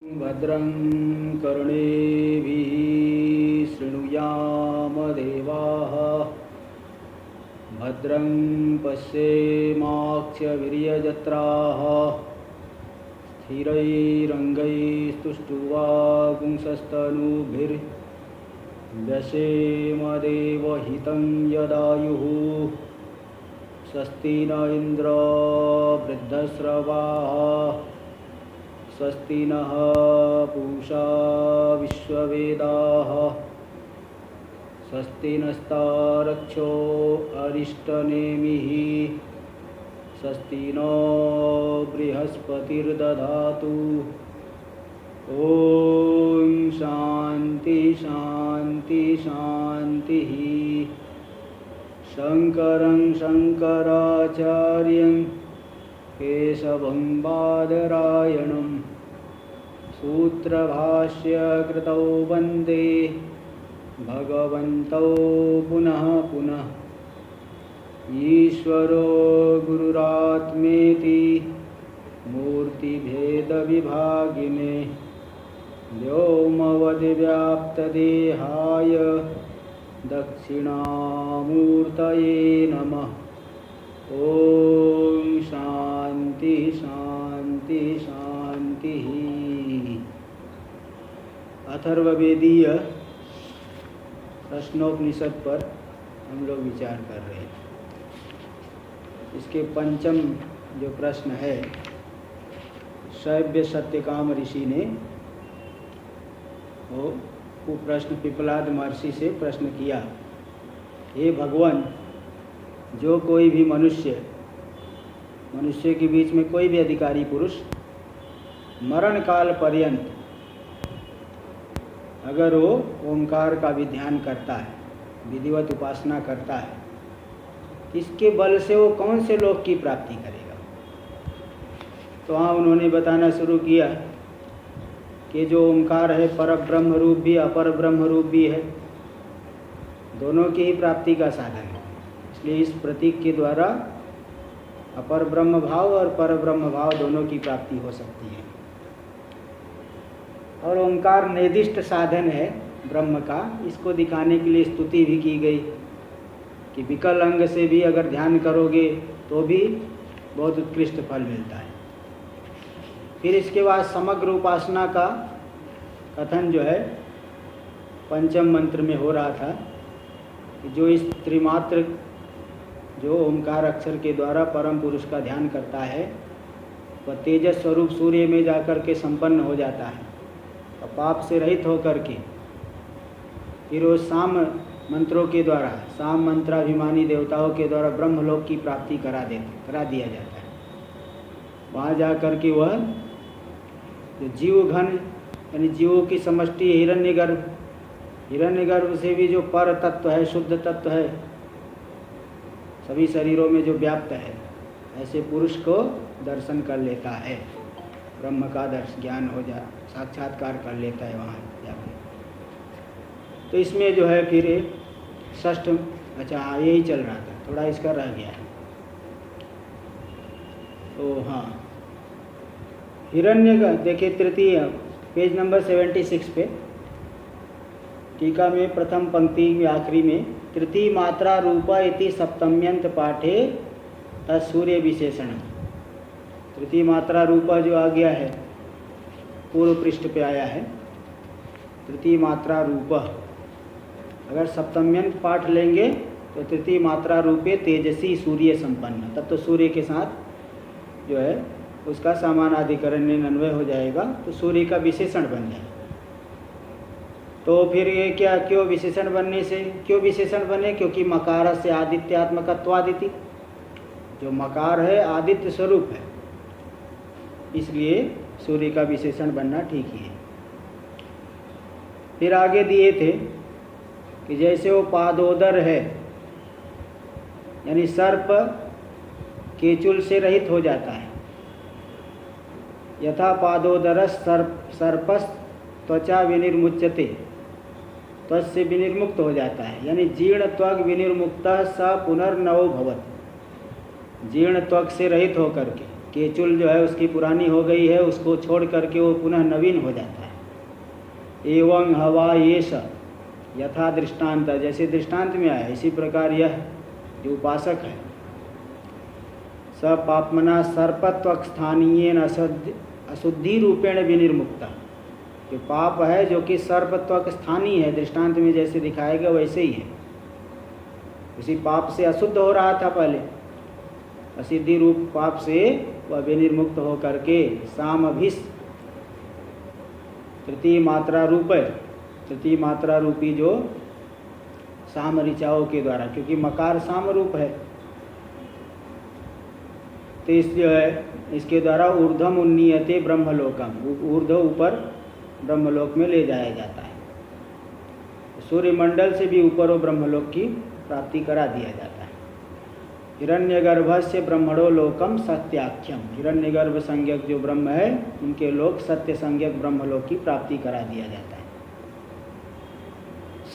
भद्रं कर्णेभिः शृणुयाम देवाः भद्रं पश्येमाक्षवीर्यजत्राः स्थिरैरङ्गैस्तुष्टुवागुंसस्तनूभिर्व्यसेम देवहितं यदायुः स्वस्ति न इन्द्रो वृद्धश्रवाः स्वस्ति नः पूषा विश्ववेदाः स्वस्ति नस्तारक्षो अरिष्टनेमिः स्वस्ति नो बृहस्पतिर्दधातु। ॐ शान्ति शान्ति शान्तिः। शङ्करं शङ्कराचार्यं केशवं बादरायणं सूत्रभाष्यकृतौ वन्दे भगवन्तौ पुनः पुनः। ईश्वरो गुरुरात्मेति मूर्तिभेदविभागिने व्योमवद्व्याप्तदेहाय दक्षिणामूर्तये नमः। ओम शांति शांति शांति। अथर्ववेदीय प्रश्नोपनिषद पर हम लोग विचार कर रहे हैं। इसके पंचम जो प्रश्न है, शैव्य सत्यकाम ऋषि ने वो प्रश्न पिपलाद महर्षि से प्रश्न किया, हे भगवान, जो कोई भी मनुष्य के बीच में कोई भी अधिकारी पुरुष मरण काल पर्यंत अगर वो ओंकार का भी ध्यान करता है, विधिवत उपासना करता है, इसके बल से वो कौन से लोक की प्राप्ति करेगा। तो वहाँ उन्होंने बताना शुरू किया कि जो ओंकार है पर ब्रह्म रूप भी अपर ब्रह्म रूप भी है, दोनों की ही प्राप्ति का साधन है। इसलिए इस प्रतीक के द्वारा अपर ब्रह्म भाव और पर ब्रह्म भाव दोनों की प्राप्ति हो सकती है। और ओंकार निर्दिष्ट साधन है ब्रह्म का, इसको दिखाने के लिए स्तुति भी की गई कि विकल अंग से भी अगर ध्यान करोगे तो भी बहुत उत्कृष्ट फल मिलता है। फिर इसके बाद समग्र उपासना का कथन जो है पंचम मंत्र में हो रहा था कि जो इस त्रिमात्र जो ओंकार अक्षर के द्वारा परम पुरुष का ध्यान करता है वह तेजस स्वरूप सूर्य में जाकर के संपन्न हो जाता है और पाप से रहित होकर के फिर वो साम मंत्रों के द्वारा, साम मंत्राभिमानी देवताओं के द्वारा ब्रह्मलोक की प्राप्ति करा दिया जाता है। वहाँ जा कर के वह जो जीव घन यानी जीवों की समष्टि हिरण्यगर्भ से भी जो पर तत्व है, शुद्ध तत्व है, सभी शरीरों में जो व्याप्त है, ऐसे पुरुष को दर्शन कर लेता है, ब्रह्म का ज्ञान हो जा साक्षात्कार कर लेता है वहाँ जाके। तो इसमें जो है फिर षष्ठ, अच्छा हाँ यही चल रहा था, थोड़ा इसका रह गया है। तो हाँ, हिरण्य देखिए तृतीय पेज नंबर 76 पे टीका में प्रथम पंक्ति में आखिरी में तृतीय मात्रा रूपा इति सप्तम्यंत पाठे तत्सूर्य विशेषण। तृतीय मात्रा रूपा जो आ गया है पूर्व पृष्ठ पे आया है, तृतीय मात्रा रूप अगर सप्तम्यंत पाठ लेंगे तो तृतीय मात्रा रूपे तेजसी सूर्य संपन्न, तब तो सूर्य के साथ जो है उसका समानाधिकरण अन्वय हो जाएगा, तो सूर्य का विशेषण बन जाएगा। तो फिर ये क्या, क्यों विशेषण बनने से क्यों विशेषण बने, क्योंकि मकार से आदित्यात्मकत्वादिति, जो मकार है आदित्य स्वरूप है, इसलिए सूर्य का विशेषण बनना ठीक ही है। फिर आगे दिए थे कि जैसे वो पादोदर है यानी सर्प केचुल से रहित हो जाता है, यथा पादोदर सर्पस त्वचा विनिर्मुच्यते, त्वच से विनिर्मुक्त हो जाता है, यानी जीर्ण त्वग विनिर्मुक्त स पुनर्नवो भवत, जीर्ण त्वक से रहित होकर के केचुल जो है उसकी पुरानी हो गई है, उसको छोड़ करके वो पुनः नवीन हो जाता है। एवं हवा येष यथा दृष्टांत, जैसे दृष्टांत में आया इसी प्रकार यह जो उपासक है स पापमना सर्पत्वक स्थानीय अशुद्धि रूपेण विनिर्मुक्ता, जो पाप है जो कि सर्पत्वक स्थानीय है, दृष्टांत में जैसे दिखाया गया वैसे ही है। उसी पाप से अशुद्ध हो रहा था पहले, असिद्धि रूप पाप से वह विनिर्मुक्त हो करके सामभिस तृतीय मात्रा रूप है, तृतीय मात्रा रूपी जो साम ऋचाओं के द्वारा, क्योंकि मकार साम रूप है, तो इस जो है इसके द्वारा ऊर्ध्वम उन्नीयते ब्रह्मलोकम, ऊर्ध्व ऊपर ब्रह्मलोक में ले जाया जाता है। सूर्यमंडल से भी ऊपर वो ब्रह्मलोक की प्राप्ति करा दिया जाता है। हिरण्यगर्भस्य ब्रह्मणो लोकम सत्याख्यम, हिरण्यगर्भ संज्ञक जो ब्रह्म है उनके लोक सत्य संज्ञक ब्रह्मलोक की प्राप्ति करा दिया जाता है।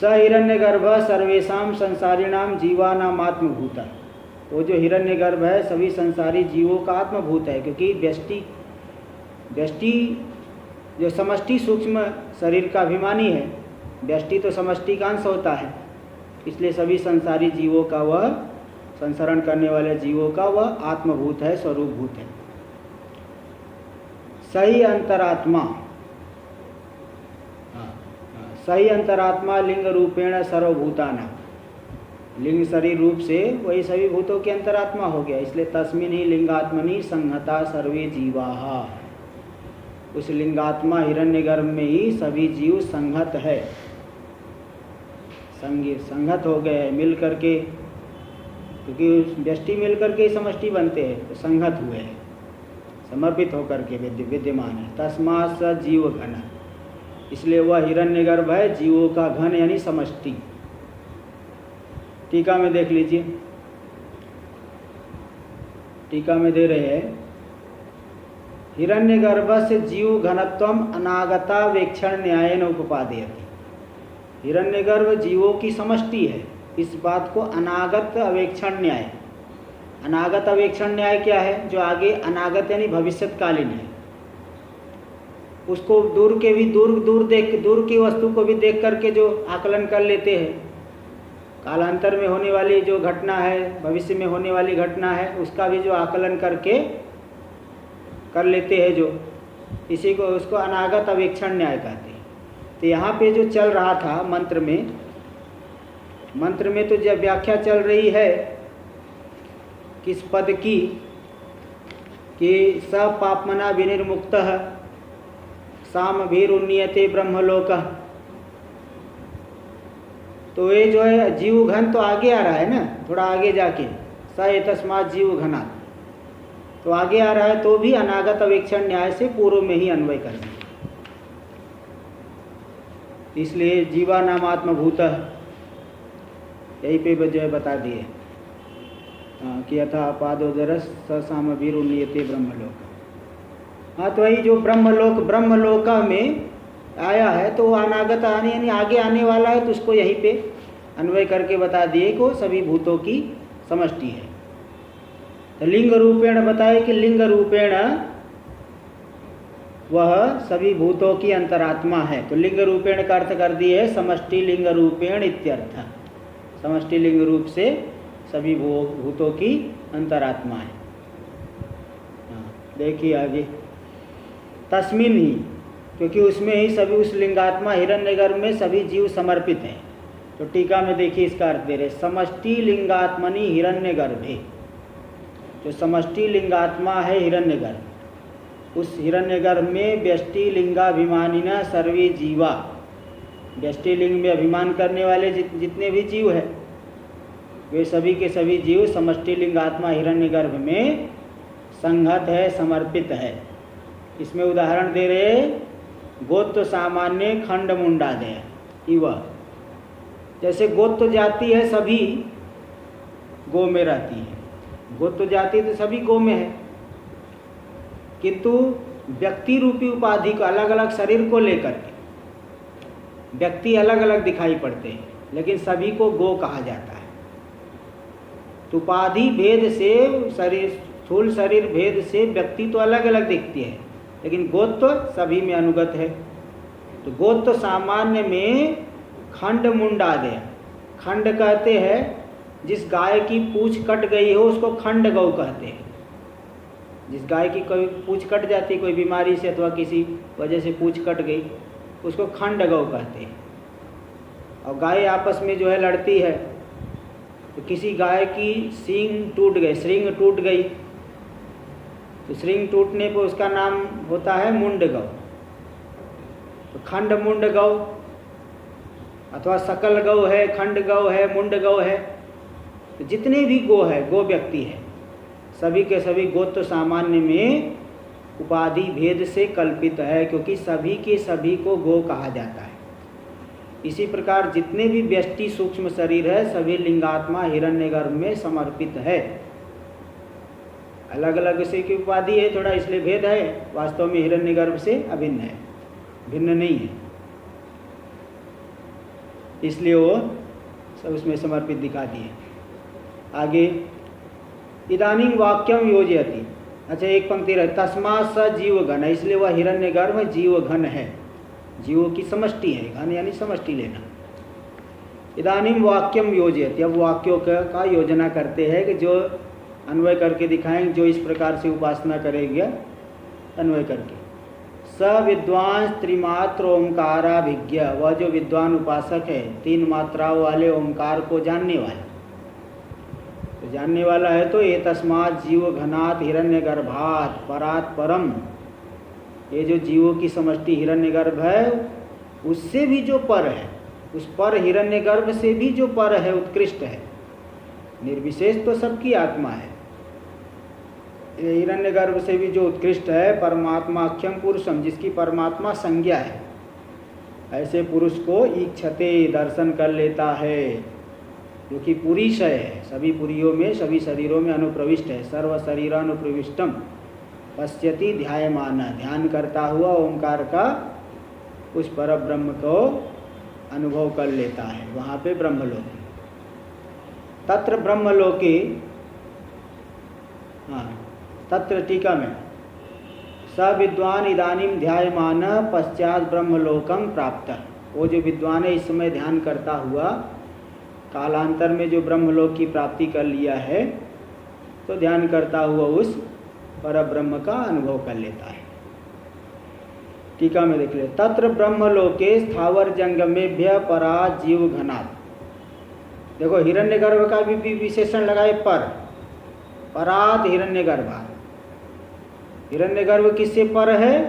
स हिरण्यगर्भ सर्वेषां संसारिणाम जीवानाम आत्मभूता, वो जो हिरण्यगर्भ है सभी संसारी जीवों का आत्मभूत है, क्योंकि व्यष्टि जो समष्टि सूक्ष्म शरीर का अभिमानी है, व्यष्टि तो समष्टि का अंश होता है, इसलिए सभी संसारी जीवों का वह संसरण करने वाले जीवों का वह आत्मभूत है, स्वरूपभूत है। सही अंतरात्मा, सही अंतरात्मा लिंग रूपेण सर्वभूताना, लिंग शरीर रूप से वही सभी भूतों के अंतरात्मा हो गया, इसलिए तस्मिन् ही लिंगात्मनि संहता सर्वे जीवाः, उस लिंगात्मा हिरण्यगर्भ में ही सभी जीव संहत है, संगत हो गए मिल करके, क्योंकि व्यष्टि मिल करके ही समष्टि बनते हैं, तो संगत हुए हैं, समर्पित होकर के विद्यमान है। तस्मात् स जीव घन, इसलिए वह हिरण्यगर्भ है जीवों का घन यानी समष्टि। टीका में देख लीजिए, टीका में दे रहे हैं हिरण्यगर्भस्य जीव घनत्वम अनागता वेक्षण न्यायेन उपपादयति, हिरण्यगर्भ जीवों की समष्टि है, इस बात को अनागत अवेक्षण न्याय, अनागत अवेक्षण न्याय क्या है, जो आगे अनागत यानी भविष्यत्कालीन है, उसको दूर के भी दूर की वस्तु को भी देख करके जो आकलन कर लेते हैं, कालांतर में होने वाली जो घटना है, भविष्य में होने वाली घटना है, उसका भी जो आकलन करके कर लेते हैं, जो इसी को उसको अनागत अवेक्षण न्याय कहते हैं। तो यहाँ पे जो चल रहा था मंत्र में तो जब व्याख्या चल रही है किस पद की, कि स पापमना विनिर्मुक्तः सामभिरुन्नीयते ब्रह्मलोक, तो ये जो है जीव घन तो आगे आ रहा है ना, थोड़ा आगे जाके स एतस्मात् जीव घना, तो आगे आ रहा है, तो भी अनागत अवेक्षण न्याय से पूर्व में ही अन्वय कर दिया, इसलिए जीवा नाम आत्मभूत, यही पे जो है बता दिए कि यथा पादोदरस स सामभिरुन्नीयते ब्रह्मलोक। हाँ, तो वही जो ब्रह्मलोक में आया है, तो अनागत आने यानी आगे आने वाला है, तो उसको यहीं पे अन्वय करके बता दिए कि सभी भूतों की समष्टि है। तो लिंग रूपेण बताए कि लिंग रूपेण वह सभी भूतों की अंतरात्मा है, तो लिंग रूपेण का अर्थ कर दिए समष्टि लिंग रूपेण इत्यर्थ, समष्टि लिंग रूप से सभी भूतों की अंतरात्मा है। देखिए आगे, तस्मिन् ही, क्योंकि उसमें ही सभी, उस लिंगात्मा हिरण्यगर्भ में सभी जीव समर्पित हैं। तो टीका में देखिए इसका अर्थ दे रहे, समष्टि लिंगात्मनि हिरण्यगर्भे, जो समष्टि लिंगात्मा है हिरण्यगर्भ, उस हिरण्यगर्भ में व्यष्टि लिंगाभिमानिना सर्वे जीवा, व्यष्टि लिंग में अभिमान करने वाले जितने भी जीव है, वे सभी के सभी जीव समष्टि लिंगात्मा हिरण्यगर्भ में संगत है, समर्पित है। इसमें उदाहरण दे रहे, गोत्र सामान्य खंड मुंडादय इव, जैसे गोत्र जाति है सभी गो में रहती है, गोत्र जाति तो सभी गो में है, किंतु व्यक्ति रूपी उपाधि को अलग अलग शरीर को लेकर के व्यक्ति अलग अलग दिखाई पड़ते हैं, लेकिन सभी को गो कहा जाता है। तो उपाधि भेद से शरीर स्थूल शरीर भेद से व्यक्ति तो अलग अलग दिखती है, लेकिन गोत्र तो सभी में अनुगत है। तो गोत्र तो सामान्य में खंड मुंड आदि। खंड कहते हैं जिस गाय की पूंछ कट गई हो उसको खंड गौ कहते हैं। जिस गाय की कोई पूंछ कट जाती, कोई बीमारी से अथवा किसी वजह से पूंछ कट गई, उसको खंड गौ कहते हैं। और गाय आपस में जो है लड़ती है, तो किसी गाय की सींग टूट गई, श्रृंग टूट गई, तो श्रृंग टूटने पर उसका नाम होता है मुंड गौ। तो खंड मुंड गौ अथवा सकल गौ है, खंड गौ है, मुंड गौ है। तो जितने भी गो है, गो व्यक्ति है, सभी के सभी गोत्र सामान्य में उपाधि भेद से कल्पित है, क्योंकि सभी के सभी को गो कहा जाता है। इसी प्रकार जितने भी व्यष्टि सूक्ष्म शरीर है सभी लिंगात्मा हिरण्यगर्भ में समर्पित है। अलग अलग से की उपाधि है थोड़ा, इसलिए भेद है, वास्तव में हिरण्यगर्भ से अभिन्न है, भिन्न नहीं है, इसलिए वो सब उसमें समर्पित दिखा दिए। आगे इदानीं वाक्यम योजयति। अच्छा, एक पंक्ति रहे, तस्मात् स जीव घन, इसलिए वह हिरण्यगर्भ जीव घन है, जीवों की समष्टि है। घन यानी समष्टि लेना। इदानीं वाक्यम योजयति, अब वाक्यों का योजना करते हैं कि जो अन्वय करके दिखाएंगे, जो इस प्रकार से उपासना करेंगे अन्वय करके। स विद्वान त्रिमात्र ओंकाराभिज्ञ, वह जो विद्वान उपासक है, 3 मात्राओं वाले ओंकार को जानने वाला, तो जानने वाला है, तो ये तस्मात् जीव घनात् हिरण्यगर्भात् परात् परम, ये जो जीवों की समष्टि हिरण्यगर्भ है उससे भी जो पर है, उस पर हिरण्यगर्भ से भी जो पर है, उत्कृष्ट है। निर्विशेष तो सबकी आत्मा है, हिरण्यगर्भ से भी जो उत्कृष्ट है, परमात्माख्यम पुरुषम, जिसकी परमात्मा संज्ञा है, ऐसे पुरुष को ईक्षते, दर्शन कर लेता है, जो कि पुरीशय है, सभी पुरियों में, सभी शरीरों में अनुप्रविष्ट है। सर्व शरीरानुप्रविष्टम पश्यति ध्यायमान, ध्यान करता हुआ ओंकार का उस पर ब्रह्म को अनुभव कर लेता है, वहाँ पे ब्रह्मलोक। तत्र ब्रह्मलोके, हाँ तत्र टीका में, स विद्वान इदानीं ध्यायमान पश्चात ब्रह्मलोकम प्राप्त, वो जो विद्वान है इस समय ध्यान करता हुआ कालांतर में जो ब्रह्मलोक की प्राप्ति कर लिया है, तो ध्यान करता हुआ उस परब्रह्म का अनुभव कर लेता है। टीका में देख ले, तत्र ब्रह्मलोके स्थावर जंगमेभ्य परात् जीव घनात्। देखो हिरण्यगर्भ का भी विशेषण लगाए पर, परात् हिरण्यगर्भात्। हिरण्यगर्भ किससे पर है?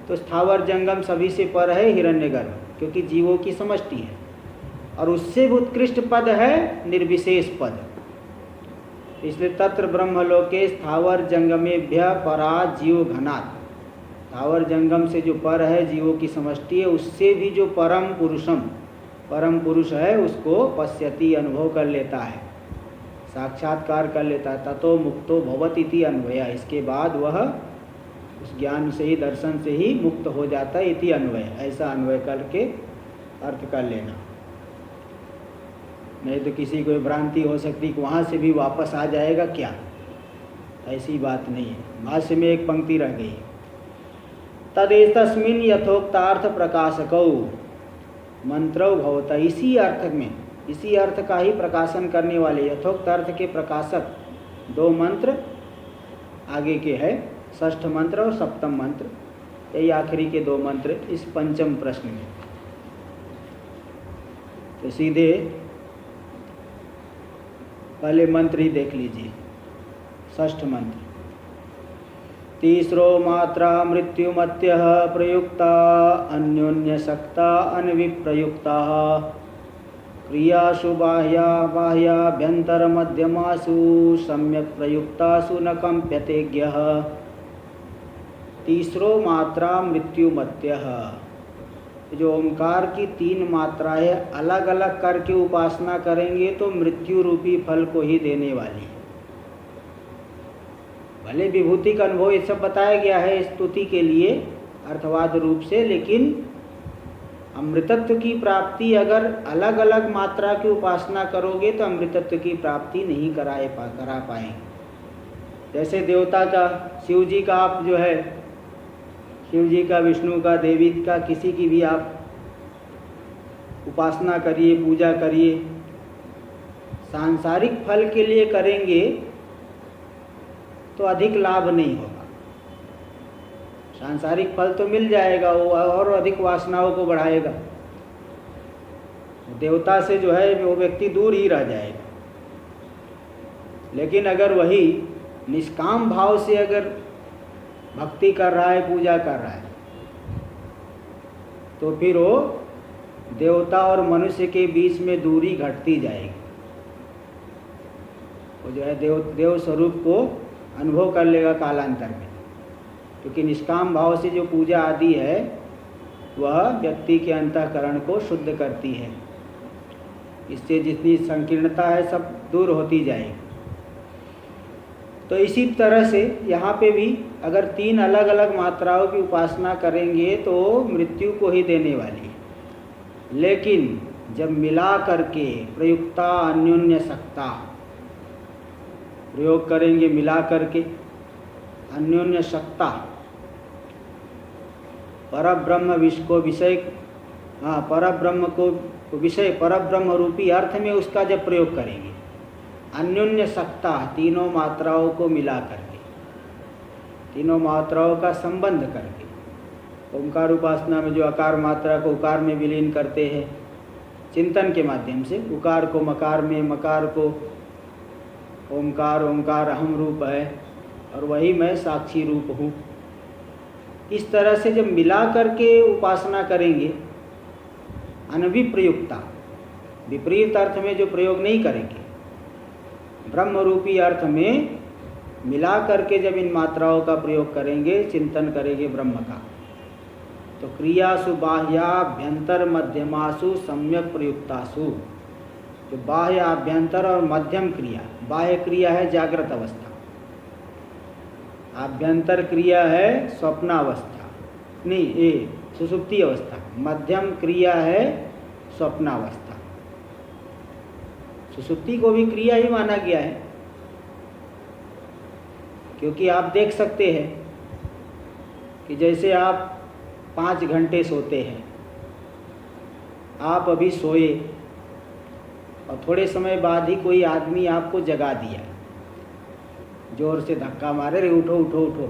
तो स्थावर जंगम सभी से पर है हिरण्यगर्भ, क्योंकि जीवों की समष्टि है, और उससे भी उत्कृष्ट पद है निर्विशेष पद। इसलिए तत्र ब्रह्मलोके स्थावर जंगमेभ्य परात् जीव घनात्, स्थावर जंगम से जो पर है जीवों की समष्टि है, उससे भी जो परम पुरुषम, परम पुरुष है, उसको पश्यति, अनुभव कर लेता है, साक्षात्कार कर लेता है। ततो मुक्तो भवति इति अन्वय, इसके बाद वह उस ज्ञान से ही, दर्शन से ही मुक्त हो जाता है, इति अन्वय, ऐसा अन्वय करके अर्थ कर लेना। नहीं तो किसी को भ्रांति हो सकती कि वहाँ से भी वापस आ जाएगा क्या, ऐसी बात नहीं है। भाष्य में एक पंक्ति रह गई, तदेतस्मिन् यथोक्तार्थ प्रकाशकौ मंत्रौ भवता, इसी अर्थ में, इसी अर्थ का ही प्रकाशन करने वाले यथोक्त अर्थ के प्रकाशक 2 मंत्र आगे के है, षष्ठ मंत्र और सप्तम मंत्र, यही आखिरी के 2 मंत्र इस पंचम प्रश्न में। तो सीधे पहले मंत्र ही देख लीजिए, षष्ठ मंत्र। तीसरो मात्रा मृत्युमत्यः प्रयुक्ता अन्योन्य शक्ता अन्विप्रयुक्ता क्रियासु बाह्या बाह्याभ्यंतर मध्यमासु सम्यक प्रयुक्तासु न कंप्यते ज्ञः। तीसरो मात्रा मृत्युमत्यः, जो ओंकार की 3 मात्राएं अलग अलग करके उपासना करेंगे तो मृत्यु रूपी फल को ही देने वाली है। भले विभूति का अनुभव ये सब बताया गया है स्तुति के लिए अर्थवाद रूप से, लेकिन अमृतत्व की प्राप्ति अगर अलग अलग मात्रा की उपासना करोगे तो अमृतत्व की प्राप्ति नहीं करा पाएंगे। जैसे देवता का, शिव जी का आप जो है, शिव जी का, विष्णु का, देवी का, किसी की भी आप उपासना करिए, पूजा करिए, सांसारिक फल के लिए करेंगे तो अधिक लाभ नहीं होगा। सांसारिक फल तो मिल जाएगा, वो और अधिक वासनाओं को बढ़ाएगा। देवता से जो है वो व्यक्ति दूर ही रह जाएगा। लेकिन अगर वही निष्काम भाव से अगर भक्ति कर रहा है, पूजा कर रहा है, तो फिर वो देवता और मनुष्य के बीच में दूरी घटती जाएगी। वो जो है देव स्वरूप को अनुभव कर लेगा कालांतर में, क्योंकि निष्काम भाव से जो पूजा आदि है वह व्यक्ति के अंतःकरण को शुद्ध करती है। इससे जितनी संकीर्णता है सब दूर होती जाएगी। तो इसी तरह से यहाँ पे भी अगर 3 अलग अलग मात्राओं की उपासना करेंगे तो मृत्यु को ही देने वाली है। लेकिन जब मिला करके प्रयुक्ता अन्योन्य सक्ता प्रयोग करेंगे, मिला करके अन्योन्य सक्ता, परब्रह्म को विषय, परब्रह्म को विषय, परब्रह्म रूपी अर्थ में उसका जब प्रयोग करेंगे, अन्योन्य सक्ता, तीनों मात्राओं को मिला करके, तीनों मात्राओं का संबंध करके, ओंकार उपासना में जो अकार मात्रा को उकार में विलीन करते हैं चिंतन के माध्यम से, उकार को मकार में, मकार को ओंकार, ओंकार अहम रूप है और वही मैं साक्षी रूप हूँ। इस तरह से जब मिला करके उपासना करेंगे, अनभिप्रयुक्ता, विपरीत अर्थ में जो प्रयोग नहीं करेंगे, ब्रह्म रूपी अर्थ में मिला करके जब इन मात्राओं का प्रयोग करेंगे, चिंतन करेंगे ब्रह्म का, तो क्रियासु बाह्याभ्यंतर मध्यमासु सम्यक प्रयुक्तासु, जो बाह्य, आभ्यंतर और मध्यम क्रिया, बाह्य क्रिया है जागृत अवस्था, आभ्यंतर क्रिया है स्वप्नावस्था, नहीं ये सुषुप्ति अवस्था, मध्यम क्रिया है स्वप्नावस्था। सुषुप्ति को भी क्रिया ही माना गया है, क्योंकि आप देख सकते हैं कि जैसे आप 5 घंटे सोते हैं, आप अभी सोए और थोड़े समय बाद ही कोई आदमी आपको जगा दिया, जोर से धक्का मारे, रे उठो उठो उठो,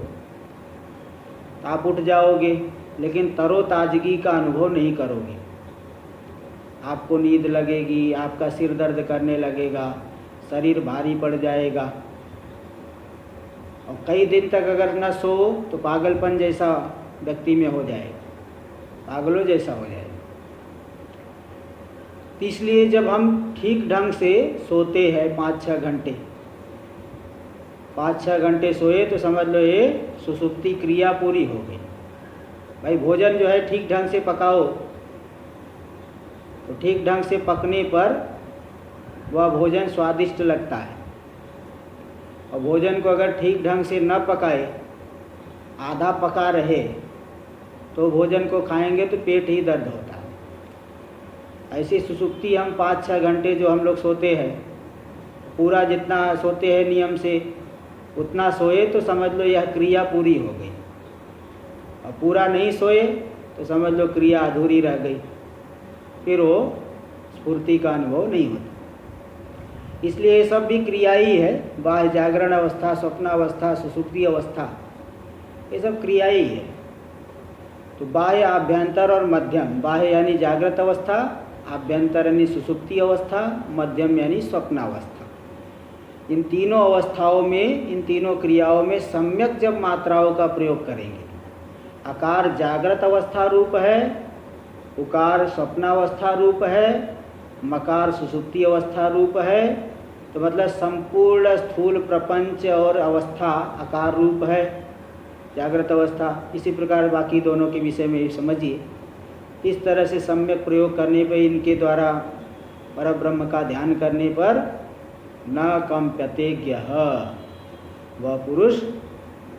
तो आप उठ जाओगे, लेकिन तरोताजगी का अनुभव नहीं करोगे। आपको नींद लगेगी, आपका सिर दर्द करने लगेगा, शरीर भारी पड़ जाएगा, और कई दिन तक अगर न सो तो पागलपन जैसा व्यक्ति में हो जाएगा, पागलों जैसा हो जाएगा। इसलिए जब हम ठीक ढंग से सोते हैं 5-6 घंटे, 5-6 घंटे सोए तो समझ लो ये सुषुप्ति क्रिया पूरी हो गई। भाई भोजन जो है ठीक ढंग से पकाओ, तो ठीक ढंग से पकने पर वह भोजन स्वादिष्ट लगता है, और भोजन को अगर ठीक ढंग से न पकाए, आधा पका रहे, तो भोजन को खाएंगे तो पेट ही दर्द होता है। ऐसी सुसुप्ति हम 5-6 घंटे जो हम लोग सोते हैं, पूरा जितना सोते हैं नियम से उतना सोए तो समझ लो यह क्रिया पूरी हो गई, और पूरा नहीं सोए तो समझ लो क्रिया अधूरी रह गई, फिर वो स्फूर्ति का अनुभव नहीं होता। इसलिए ये सब भी क्रिया ही है, बाह्य जागरण अवस्था, स्वप्नावस्था, सुसुप्ति अवस्था, ये सब क्रिया ही है। तो बाह्य, आभ्यंतर और मध्यम, बाह्य यानी जागृत अवस्था, आभ्यंतर यानी सुसुप्ति अवस्था, मध्यम यानी स्वप्नावस्था। इन तीनों अवस्थाओं में, इन तीनों क्रियाओं में सम्यक जब मात्राओं का प्रयोग करेंगे, आकार जागृत अवस्था रूप है, उकार स्वप्नावस्था रूप है, मकार सुसुप्ति अवस्था रूप है, तो मतलब संपूर्ण स्थूल प्रपंच और अवस्था आकार रूप है, जागृत अवस्था। इसी प्रकार बाकी दोनों के विषय में समझिए। इस तरह से सम्यक प्रयोग करने पर, इनके द्वारा परब्रह्म का ध्यान करने पर न कंप्यते ज्ञः, वह पुरुष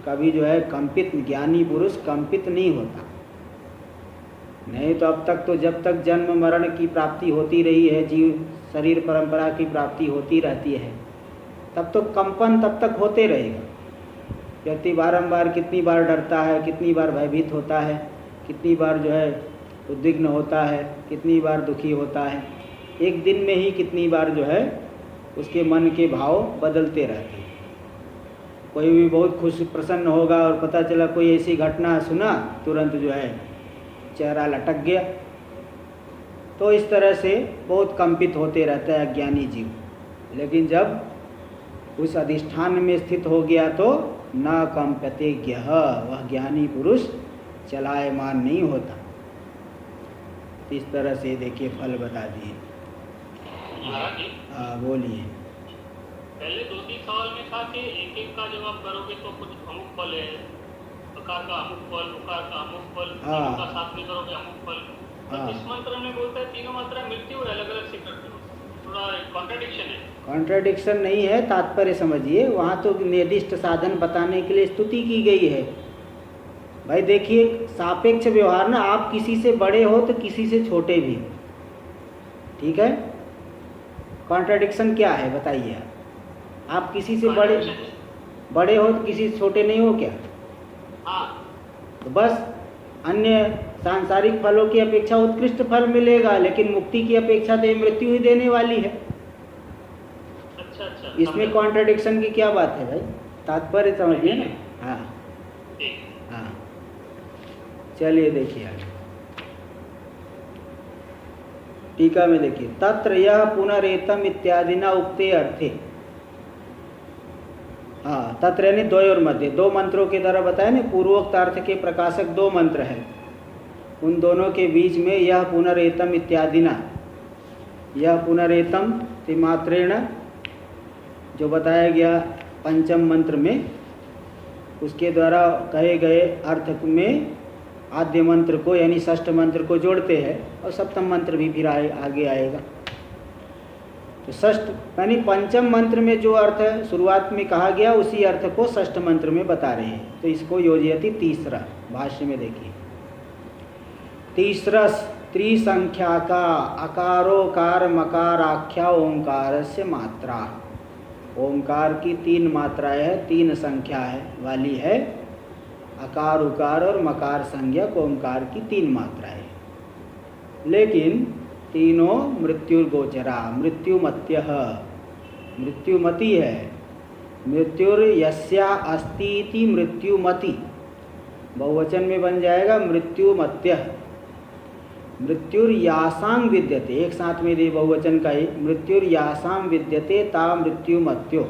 कभी जो है कंपित, ज्ञानी पुरुष कंपित नहीं होता। नहीं तो अब तक तो जब तक जन्म मरण की प्राप्ति होती रही है, जीव शरीर परंपरा की प्राप्ति होती रहती है, तब तो कंपन तब तक होते रहेगा। व्यक्ति बारंबार कितनी बार डरता है, कितनी बार भयभीत होता है, कितनी बार जो है उद्विग्न होता है, कितनी बार दुखी होता है, एक दिन में ही कितनी बार जो है उसके मन के भाव बदलते रहते हैं। कोई भी बहुत खुश प्रसन्न होगा और पता चला कोई ऐसी घटना सुना, तुरंत जो है चेहरा लटक गया। तो इस तरह से बहुत कंपित होते रहता है अज्ञानी जीव। लेकिन जब उस अधिष्ठान में स्थित हो गया तो न कंपते ज्ञः, वह ज्ञानी पुरुष चलायमान नहीं होता। इस तरह से देखिए फल बता दिए। बोलिए। पहले 2-3 सवाल में था कि एक एक का जवाब करोगे तो कुछ अमुक फल है, अकार का अमुक फल, उकार का अमुक फल, तीनों का साथ में करोगे अमुक फल। तो इस मंत्र में बोलता है तीनों मात्रा मृत्यु और अलग अलग से करते हो, थोड़ा कॉन्ट्रडिक्शन है। कॉन्ट्रडिक्शन नहीं है, तात्पर्य समझिए। वहाँ तो निर्दिष्ट साधन बताने के लिए स्तुति की गई है। भाई देखिए, सापेक्ष व्यवहार ना, आप किसी से बड़े हो तो किसी से छोटे भी हो, ठीक है। कॉन्ट्रडिक्शन क्या है बताइए। आप किसी से बड़े हो तो किसी से छोटे नहीं हो क्या? हाँ। तो बस अन्य सांसारिक फलों की अपेक्षा उत्कृष्ट फल मिलेगा, लेकिन मुक्ति की अपेक्षा तो ये मृत्यु ही देने वाली है। अच्छा। इसमें कॉन्ट्रडिक्शन की क्या बात है भाई? तात्पर्य समझिए ना। हाँ हाँ, चलिए देखिए आगे टीका में देखिए। तत्र यह पुनरेतम इत्यादि न उक्ते अर्थे। हाँ, तत्र यानी द्वयोर मध्य, दो मंत्रों के द्वारा बताया ना, पूर्वोक्त अर्थ के प्रकाशक दो मंत्र हैं, उन दोनों के बीच में यह पुनरेतम इत्यादि न, यह पुनरेतम तिमात्रेण जो बताया गया पंचम मंत्र में, उसके द्वारा कहे गए अर्थ में आद्य मंत्र को यानी षष्ठ मंत्र को जोड़ते हैं, और सप्तम मंत्र भी फिर आगे आएगा। तो षष्ठ यानी पंचम मंत्र में जो अर्थ शुरुआत में कहा गया, उसी अर्थ को षष्ठ मंत्र में बता रहे हैं। तो इसको योजयति तीसरा, भाष्य में देखिए। तीसरा त्रिसंख्या का अकारोकार मकाराख्या ओंकार से मात्रा। ओंकार की 3 मात्राएं है, 3 संख्या है वाली है। अकार उकार और मकार संज्ञक ओंकार की 3 मात्राएं, लेकिन तीनों मृत्युर्गोचरा, मृत्युमत्यः, मृत्युमती है। मृत्युर्यस्या अस्ति इति मृत्युमती, बहुवचन में बन जाएगा मृत्युमत्यः। मृत्युर्यासां विद्यते, एक साथ में दे बहुवचन का ही, मृत्युर्यासां विद्यते ता मृत्युमत्यो,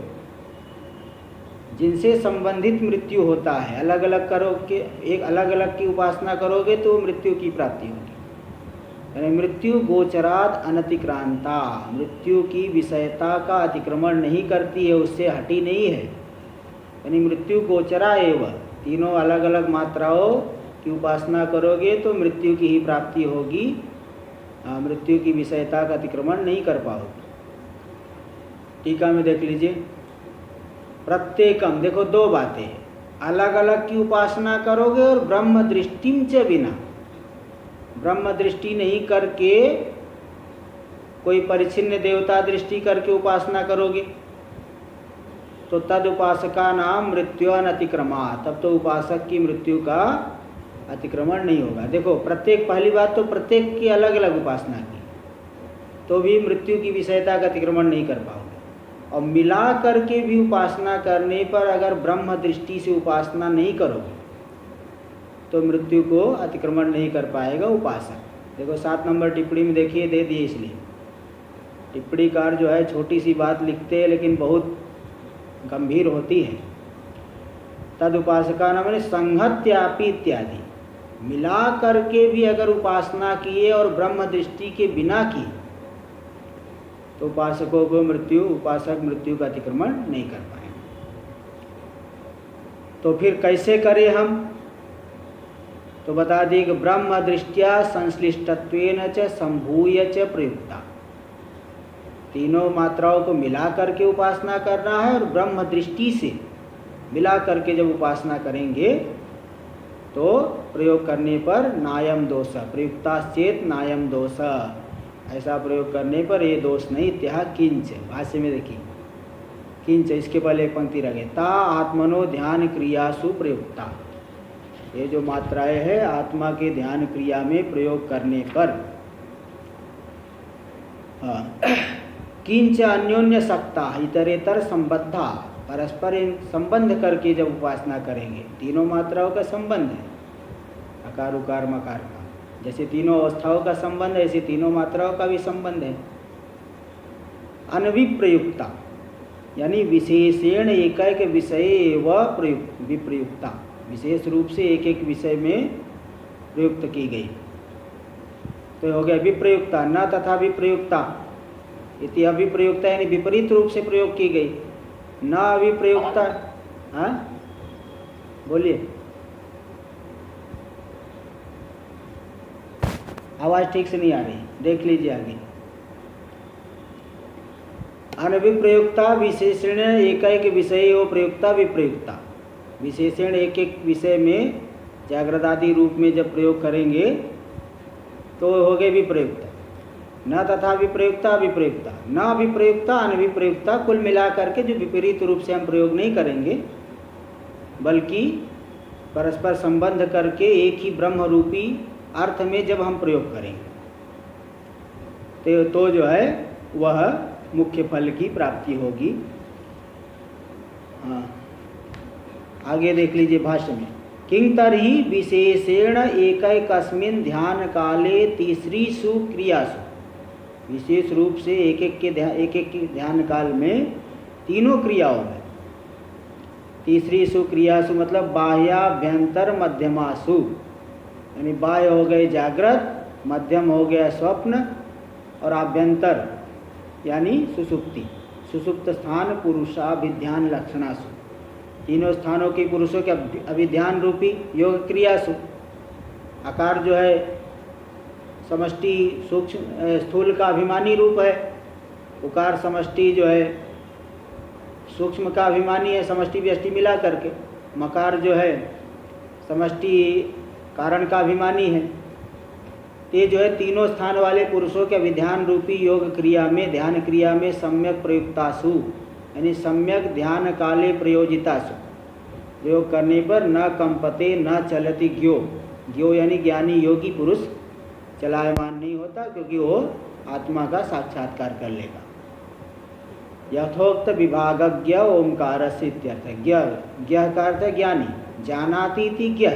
जिनसे संबंधित मृत्यु होता है। अलग अलग करोगे, एक अलग अलग की उपासना करोगे तो मृत्यु की प्राप्ति होगी। यानी मृत्यु गोचराद अनतिक्रांता, मृत्यु की विषयता का अतिक्रमण नहीं करती है, उससे हटी नहीं है। यानी मृत्यु गोचरा एवं, तीनों अलग अलग मात्राओं की उपासना करोगे तो मृत्यु की ही प्राप्ति होगी, मृत्यु की विषयता का अतिक्रमण नहीं कर पाओगे। टीका में देख लीजिए। प्रत्येकम, देखो 2 बातें, अलग अलग की उपासना करोगे और ब्रह्म दृष्टिम च बिना, ब्रह्म दृष्टि नहीं करके कोई परिच्छिन्न देवता दृष्टि करके उपासना करोगे तो तद उपासका नाम मृत्यु अनतिक्रमा, तब तो उपासक की मृत्यु का अतिक्रमण नहीं होगा। देखो प्रत्येक, पहली बात तो प्रत्येक की अलग अलग उपासना की तो भी मृत्यु की विषयता का अतिक्रमण नहीं कर पाओगे, और मिला करके भी उपासना करने पर अगर ब्रह्म दृष्टि से उपासना नहीं करोगे तो मृत्यु को अतिक्रमण नहीं कर पाएगा उपासक। देखो 7 नंबर टिप्पणी में देखिए, दे दिए। इसलिए टिप्पणीकार जो है छोटी सी बात लिखते हैं लेकिन बहुत गंभीर होती है। तद उपासका नाम मैंने संहत्यापि इत्यादि, मिला करके भी अगर उपासना किए और ब्रह्म दृष्टि के बिना की तो उपासकों को उपासक मृत्यु का अतिक्रमण नहीं कर पाएंगे। तो फिर कैसे करें हम? तो बता दी कि ब्रह्म दृष्टिया संश्लिष्टत्वेन च संभूय च प्रयुक्ता, तीनों मात्राओं को मिला करके उपासना करना है, और ब्रह्म दृष्टि से मिला करके जब उपासना करेंगे तो प्रयोग करने पर नायम दोष, प्रयुक्ता चेत नायम दोष, ऐसा प्रयोग करने पर ये दोष नहीं। त्याग किंच, भाष्य में देखिए किंच, इसके पहले एक पंक्ति रह गई, ता आत्मनो ध्यान क्रियासु प्रयुक्ता। ये जो मात्राएं है आत्मा के ध्यान क्रिया में प्रयोग करने पर। किंच अन्योन्य सक्ता इतरेतर संबद्धा, परस्पर संबंध करके जब उपासना करेंगे, तीनों मात्राओं का संबंध है, अकार उकार मकार का, जैसे तीनों अवस्थाओं का संबंध है ऐसे तीनों मात्राओं का भी संबंध है। अनविप्रयुक्ता यानी विशेषेण एकैक विषय व विप्रयुक्ता, विशेष रूप से एक एक विषय में प्रयुक्त की गई, तो हो गया विप्रयुक्ता। न तथा विप्रयुक्ता इति अविप्रयुक्ता यानी विपरीत रूप से प्रयोग की गई। न अविप्रयुक्ता, हाँ बोलिए, आवाज ठीक से नहीं आ रही, देख लीजिए आगे। अनविप्रयुक्ता विशेषण एक विषय व प्रयुक्ता विप्रयुक्ता, विशेषण एक एक विषय में जागृत आदि रूप में जब प्रयोग करेंगे तो हो गए विप्रयुक्ता। न तथा विप्रयुक्ता विप्रयुक्ता, न विप्रयुक्ता अनविप्रयुक्ता, कुल मिला करके जो विपरीत रूप से हम प्रयोग नहीं करेंगे बल्कि परस्पर संबंध करके एक ही ब्रह्म रूपी अर्थ में जब हम प्रयोग करेंगे तो जो है वह मुख्य फल की प्राप्ति होगी। हाँ, आगे देख लीजिए भाष्य में, किं तर्हि विशेषेण एकैकस्मिन् ध्यान काले तीसरीषु क्रियासु, विशेष रूप से एक एक के ध्यान काल में तीनों क्रियाओं में, तीसरीषु क्रियासु मतलब बाह्याभ्यंतर मध्यमासु, यानी बाह्य हो गए जागृत, मध्यम हो गया स्वप्न और आभ्यंतर यानी सुसुप्ति, सुसुप्त स्थान पुरुषाभिध्यान लक्षणासु, तीनों स्थानों की पुरुषों के अभिध्यान रूपी योग क्रियासु। आकार जो है समष्टि सूक्ष्म स्थूल का अभिमानी रूप है, उकार समष्टि जो है सूक्ष्म का अभिमानी है, समष्टि व्यष्टि मिला करके, मकार जो है समष्टि कारण का अभिमानी है। ये जो है तीनों स्थान वाले पुरुषों के अभिध्यान रूपी योग क्रिया में, ध्यान क्रिया में सम्यक प्रयुक्तासु यानी सम्यक ध्यान काले प्रयोजितासु, प्रयोग करने पर न कंपते न चलति ज्ञो, ज्ञो यानी ज्ञानी योगी पुरुष चलायमान नहीं होता क्योंकि वो आत्मा का साक्षात्कार कर लेगा। यथोक्त विभागज्ञ ओंकार से इत्यर्थ, ज्ञ का अर्थ है ज्ञानी, जानाति इति ज्ञ,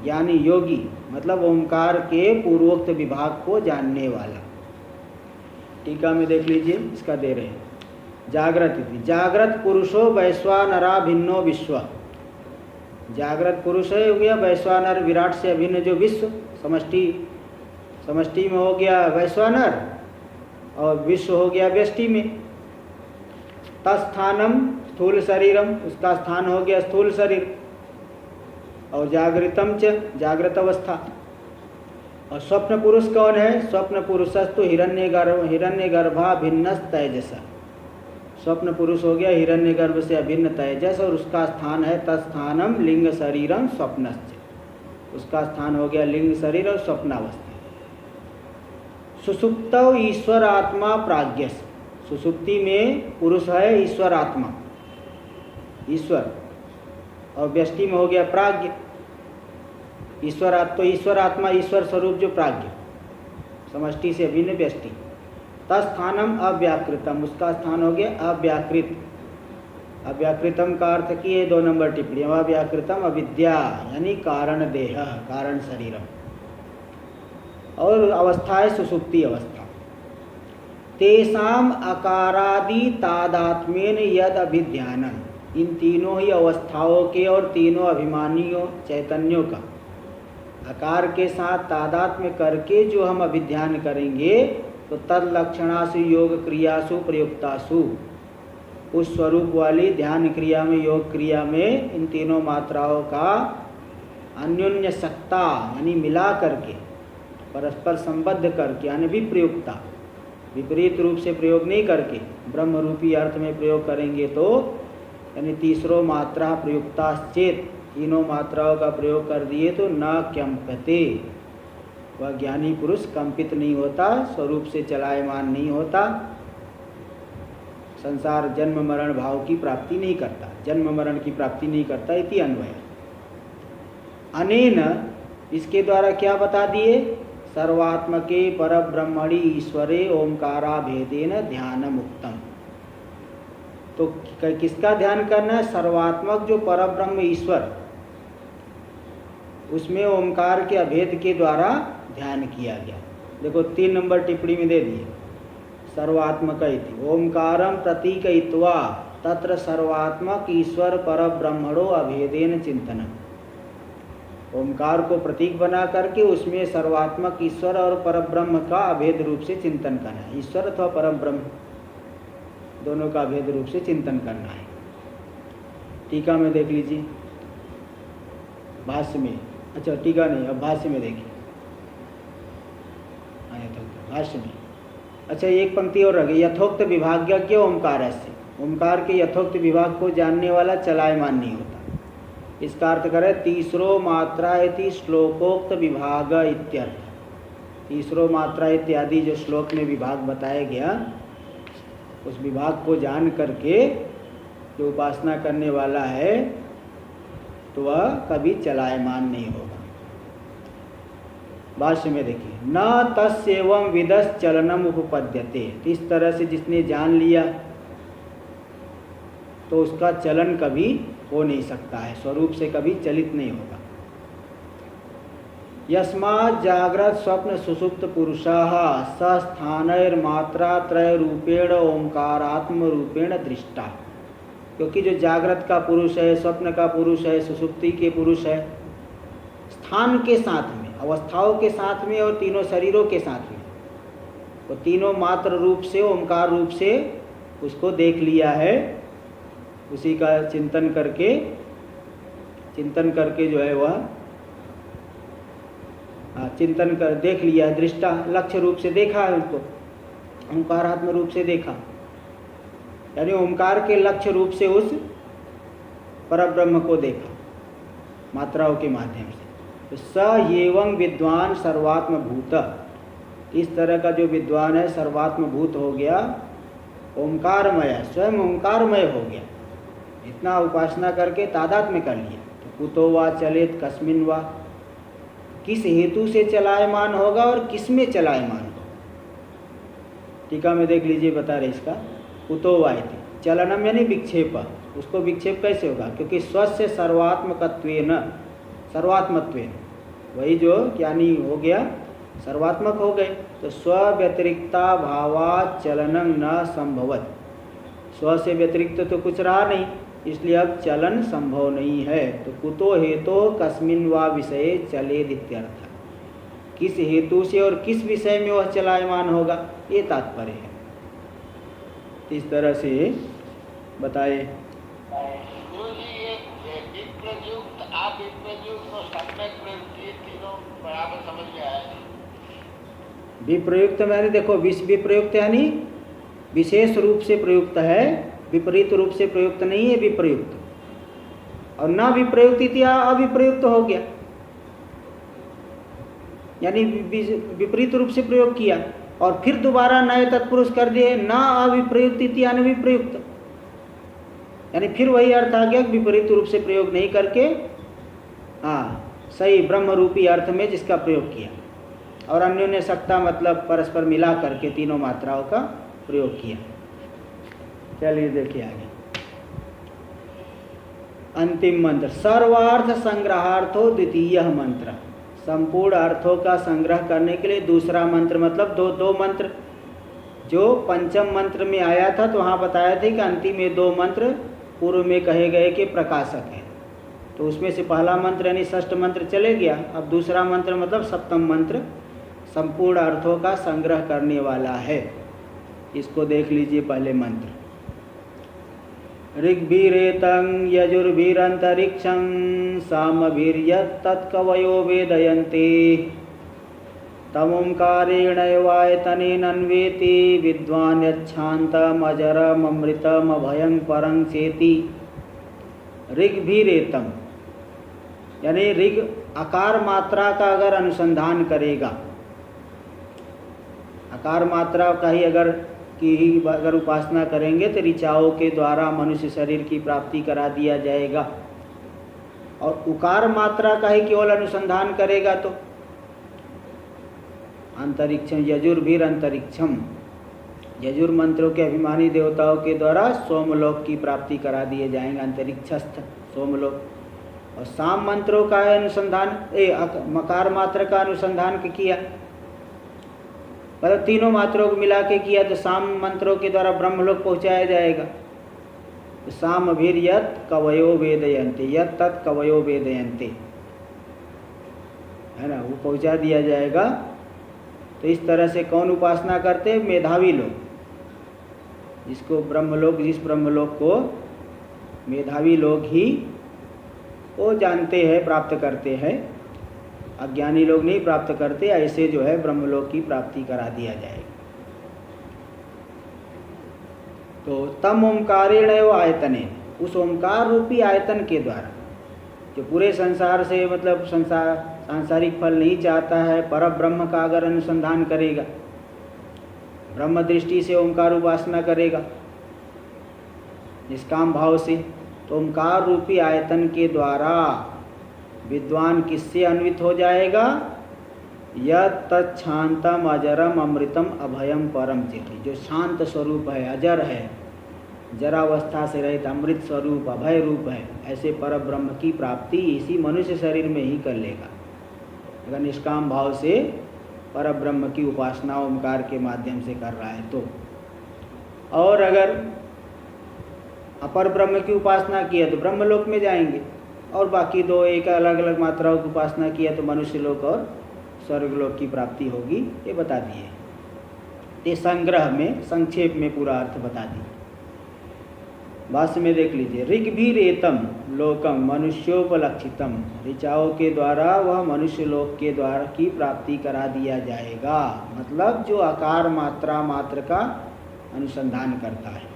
ज्ञानी योगी मतलब ओंकार के पूर्वोक्त विभाग को जानने वाला। टीका में देख लीजिए, इसका दे रहे हैं, जागृत इति, जागृत पुरुषो वैश्वानरा भिन्नो विश्व, जागृत पुरुष है हो गया वैश्वानर, विराट से अभिन्न जो विश्व, समष्टि में हो गया वैश्वानर और विश्व हो गया व्यष्टि में। तस्थानम स्थूल शरीरम, उसका स्थान हो गया स्थूल शरीर, और जागृतम च जागृत अवस्था। और स्वप्न पुरुष कौन है? स्वप्न पुरुषस्तु हिरण्यगर्भा भिन्नस तेजस, स्वप्न पुरुष हो गया हिरण्यगर्भ से अभिन्न तेजस और उसका स्थान है तस्थानम लिंग शरीरम स्वप्नश्च, उसका स्थान हो गया लिंग शरीर और स्वप्नावस्था। सुसुप्तौ ईश्वर आत्मा प्राज्ञ, सुसुप्ति में पुरुष है ईश्वर आत्मा, ईश्वर, और व्यष्टि में हो गया प्राज्ञ। ईश्वर आत्मा ईश्वर स्वरूप जो प्राज्ञ, समष्टि से अभिन्न व्यष्टि। तस्थानम अव्याकृतम, उसका स्थान हो गया अव्याकृत। अव्याकृतम का अर्थ किए 2 नंबर टिप्पणी, अव्याकृतम अविद्या यानी कारण देह, कारण शरीरम, और अवस्था है सुसुप्ति अवस्था। तेषाम अकारादि तादात्म्येन यद अभिध्यानम, इन तीनों ही अवस्थाओं के और तीनों अभिमानियों चैतन्यों का आकार के साथ तादात्म्य करके जो हम अभिध्यान करेंगे तो तद लक्षणासु योग क्रियासु प्रयुक्तासु, उस स्वरूप वाली ध्यान क्रिया में, योग क्रिया में इन तीनों मात्राओं का अन्योन्य सत्ता यानी मिला करके, परस्पर संबद्ध करके, यानी विप्रयुक्ता, विपरीत रूप से प्रयोग नहीं करके ब्रह्म रूपी अर्थ में प्रयोग करेंगे तो यानी तीसरो मात्रा प्रयुक्ताश्चेत, तीनों मात्राओं का प्रयोग कर दिए तो न कंपते, वह ज्ञानी पुरुष कंपित नहीं होता, स्वरूप से चलायमान नहीं होता, संसार जन्म मरण भाव की प्राप्ति नहीं करता, जन्म मरण की प्राप्ति नहीं करता। इति अन्वय अनेन, इसके द्वारा क्या बता दिए, सर्वात्मके परब्रह्मणि ईश्वरे ओंकारा भेदेन ध्यानम उक्तम। तो किसका ध्यान करना है, सर्वात्मक जो परब्रह्म ईश्वर, उसमें ओंकार के अभेद के द्वारा ध्यान किया गया। देखो 3 नंबर टिप्पणी में दे दिए, सर्वात्मक इति ओंकारम प्रतीकयित्वा तत्र सर्वात्मक ईश्वर परब्रह्मणो अभेदेन चिंतनम। ओंकार को प्रतीक बना करके उसमें सर्वात्मक ईश्वर और परब्रह्म का अभेद रूप से चिंतन करना है। ईश्वर अथवा परब्रह्म दोनों का अभेद रूप से चिंतन करना है। टीका में देख लीजिए, भाष्य में, अच्छा टीका नहीं, अब भाष्य में देखिए, भाष्य में। अच्छा एक पंक्ति और रह गई, यथोक्त विभाग्य ओंकार से, ओंकार के यथोक्त विभाग को जानने वाला चलायमान नहीं होता। इसका अर्थ करें तीसरो मात्रा इति श्लोकोक्त विभाग इत्यर्थ। तीसरो मात्रा इत्यादि जो श्लोक में विभाग बताया गया, उस विभाग को जान करके जो उपासना करने वाला है तो वह कभी चलायमान नहीं होगा। भाष्य में देखिए, न तस्येवं विदस् चलनम उपपद्यते। इस तरह से जिसने जान लिया तो उसका चलन कभी हो नहीं सकता है, स्वरूप से कभी चलित नहीं होगा। यस्मात् जाग्रत स्वप्न सुसुप्त पुरुषः स्थानैर्मात्रा त्रय रूपेण ओंकारात्म रूपेण दृष्टा। क्योंकि जो जागृत का पुरुष है, स्वप्न का पुरुष है, सुसुप्ति के पुरुष है, स्थान के साथ में, अवस्थाओं के साथ में और तीनों शरीरों के साथ में, वो तीनों मात्र रूप से ओंकार रूप से उसको देख लिया है। उसी का चिंतन करके जो है वह चिंतन कर देख लिया है, दृष्टा लक्ष्य रूप से देखा है उसको, ओंकारात्म रूप से देखा, यानी ओंकार के लक्ष्य रूप से उस परब्रह्म को देखा मात्राओं के माध्यम से। तो स एवं विद्वान सर्वात्म भूत, इस तरह का जो विद्वान है सर्वात्म भूत हो गया, ओंकारमय, स्वयं ओंकारमय हो गया। इतना उपासना करके तादात्म्य कर लिया। तो कुतो वा चलेत कस्मिन वा, किस हेतु से चलायमान होगा और किस में चलायमान होगा। टीका में देख लीजिए, बता रहे इसका, कुतो वा इति चलनम यानी विक्षेप। उसको विक्षेप कैसे होगा, क्योंकि स्वस्य सर्वात्मकत्वेन, सर्वात्मत्वेन, वही जो ज्ञानी हो गया सर्वात्मक हो गए, तो स्व व्यतिरिक्ता भावात् चलनं न संभवत। स्व से व्यतिरिक्त तो कुछ रहा नहीं, इसलिए अब चलन संभव नहीं है। तो कुतो हेतो कस्मिन वा विषये चलेद इत्यर्थ, किस हेतु से और किस विषय में वह चलायमान होगा, ये तात्पर्य है। इस तरह से बताए। विप्रयुक्त मैंने देखो, विप्रयुक्त यानी विशेष रूप से प्रयुक्त है, विपरीत रूप से प्रयुक्त नहीं है विप्रयुक्त। और न विप्रयुक्त इत्या अविप्रयुक्त हो गया, यानी विपरीत रूप से प्रयोग किया और फिर दोबारा नए तत्पुरुष कर दिए, न अविप्रयुक्त इत्या अनविप्रयुक्त, यानी फिर वही अर्थ आ गया, विपरीत रूप से प्रयोग नहीं करके सही ब्रह्म रूपी अर्थ में जिसका प्रयोग किया, और अन्योन्य सत्ता मतलब परस्पर मिला करके तीनों मात्राओं का प्रयोग किया। चलिए देखिए आगे, अंतिम मंत्र, सर्वार्थ संग्रहार्थो द्वितीय मंत्र। संपूर्ण अर्थों का संग्रह करने के लिए दूसरा मंत्र, मतलब दो मंत्र। जो पंचम मंत्र में आया था तो वहाँ बताया था कि अंतिम में 2 मंत्र पूर्व में कहे गए कि प्रकाशक है, तो उसमें से पहला मंत्र यानी षष्ठ मंत्र चले गया। अब दूसरा मंत्र मतलब सप्तम मंत्र संपूर्ण अर्थों का संग्रह करने वाला है। इसको देख लीजिए पहले मंत्र, ऋग्भिरेतं यजुर्भिरंतरिक्षं सामभिर्यत्तत्कवयो वेदयन्ते तमोंकारेणैवायतनेनन्वेति विद्वान् यच्छान्तमजरममृतमभयं परं चेति। ऋग्भिरेतं यानी ऋग आकार मात्रा का अगर अनुसंधान करेगा, आकार मात्रा का ही अगर की ही अगर उपासना करेंगे तो ऋचाओं के द्वारा मनुष्य शरीर की प्राप्ति करा दिया जाएगा। और उकार मात्रा का ही केवल अनुसंधान करेगा तो अंतरिक्षम यजुर्भिर अंतरिक्षम, यजुर मंत्रों के अभिमानी देवताओं के द्वारा सोमलोक की प्राप्ति करा दिए जाएंगे, अंतरिक्षस्थ सोमलोक। और साम मंत्रों का अनुसंधान मकार मात्र का अनुसंधान किया, मतलब तीनों मात्रों को मिला के किया तो साम मंत्रों के द्वारा ब्रह्मलोक पहुंचाया जाएगा। तो साम अभिर यत कवयो वेदयन्ते, यत तत् कवयो वेदयन्ते, है ना, वो पहुंचा दिया जाएगा। तो इस तरह से कौन उपासना करते? मेधावी लोग, जिसको ब्रह्मलोक, जिस ब्रह्मलोक को मेधावी लोग ही वो जानते हैं, प्राप्त करते हैं, अज्ञानी लोग नहीं प्राप्त करते, ऐसे जो है ब्रह्मलोक की प्राप्ति करा दिया जाएगा। तो तम ओंकारेण एव आयतने, उस ओंकार रूपी आयतन के द्वारा, जो पूरे संसार से मतलब सांसारिक फल नहीं चाहता है, पर ब्रह्म का अगर अनुसंधान करेगा, ब्रह्म दृष्टि से ओंकार उपासना करेगा निष्काम भाव से, तो ओंकार रूपी आयतन के द्वारा विद्वान किससे अन्वित हो जाएगा? यत् तच्छांतम अजरम अमृतम अभयम परम चिति, जो शांत स्वरूप है, अजर है, जरावस्था से रहित अमृत स्वरूप, अभय रूप है, ऐसे पर ब्रह्म की प्राप्ति इसी मनुष्य शरीर में ही कर लेगा अगर निष्काम भाव से पर ब्रह्म की उपासना ओंकार के माध्यम से कर रहा है तो। और अगर अपर ब्रह्म की उपासना किया तो ब्रह्मलोक में जाएंगे, और बाकी दो एक अलग अलग मात्राओं की उपासना किया तो मनुष्य लोक और स्वर्गलोक की प्राप्ति होगी, ये बता दिए। ये संग्रह में संक्षेप में पूरा अर्थ बता दिए। भाष्य में देख लीजिए, ऋग्भिरेतम लोकम मनुष्योपलक्षितम, ऋचाओं के द्वारा वह मनुष्य लोक के द्वारा की प्राप्ति करा दिया जाएगा, मतलब जो आकार मात्रा मात्र का अनुसंधान करता है।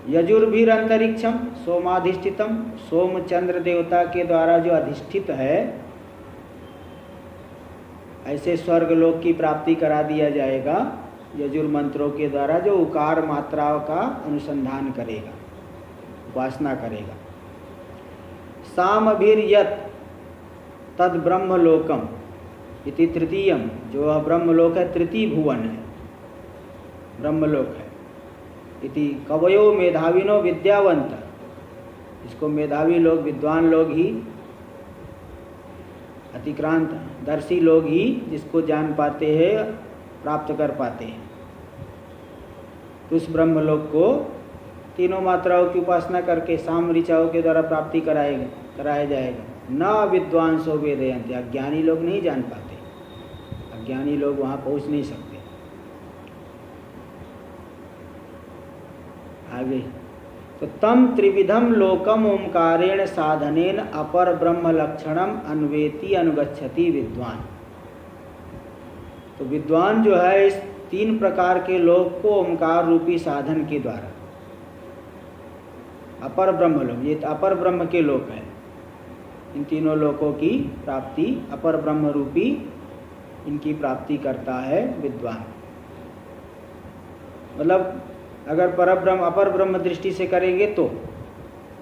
यजुर्भिर अंतरिक्षम सोमाधिष्ठितम, सोम चंद्र देवता के द्वारा जो अधिष्ठित है, ऐसे स्वर्गलोक की प्राप्ति करा दिया जाएगा यजुर मंत्रों के द्वारा, जो उकार मात्राओं का अनुसंधान करेगा, उपासना करेगा। सामभिर यत तद ब्रह्मलोकम इति तृतीयम, जो वह ब्रह्मलोक है, तृतीय भुवन है, ब्रह्मलोक है। इति कवयो मेधाविनो विद्यावंत, इसको मेधावी लोग, विद्वान लोग ही, अतिक्रांत दर्शी लोग ही जिसको जान पाते हैं, प्राप्त कर पाते हैं। तो उस ब्रह्मलोक को तीनों मात्राओं की उपासना करके साम ऋचाओं के द्वारा प्राप्ति कराया जाएगा। न विद्वांसो वेदयन्ते, अज्ञानी लोग नहीं जान पाते, अज्ञानी लोग वहाँ पहुँच नहीं सकते। आगे तो तम त्रिविधम लोकम ओंकारेण साधनेन अपर ब्रह्म लक्षणम अन्वेति अनुगच्छति विद्वान। तो विद्वान जो है इस तीन प्रकार के लोक को ओंकार रूपी साधन के द्वारा, अपर ब्रह्म लोक, ये अपर ब्रह्म के लोक है, इन तीनों लोकों की प्राप्ति अपर ब्रह्म रूपी इनकी प्राप्ति करता है विद्वान। मतलब अगर परब्रह्म अपर ब्रह्म दृष्टि से करेंगे तो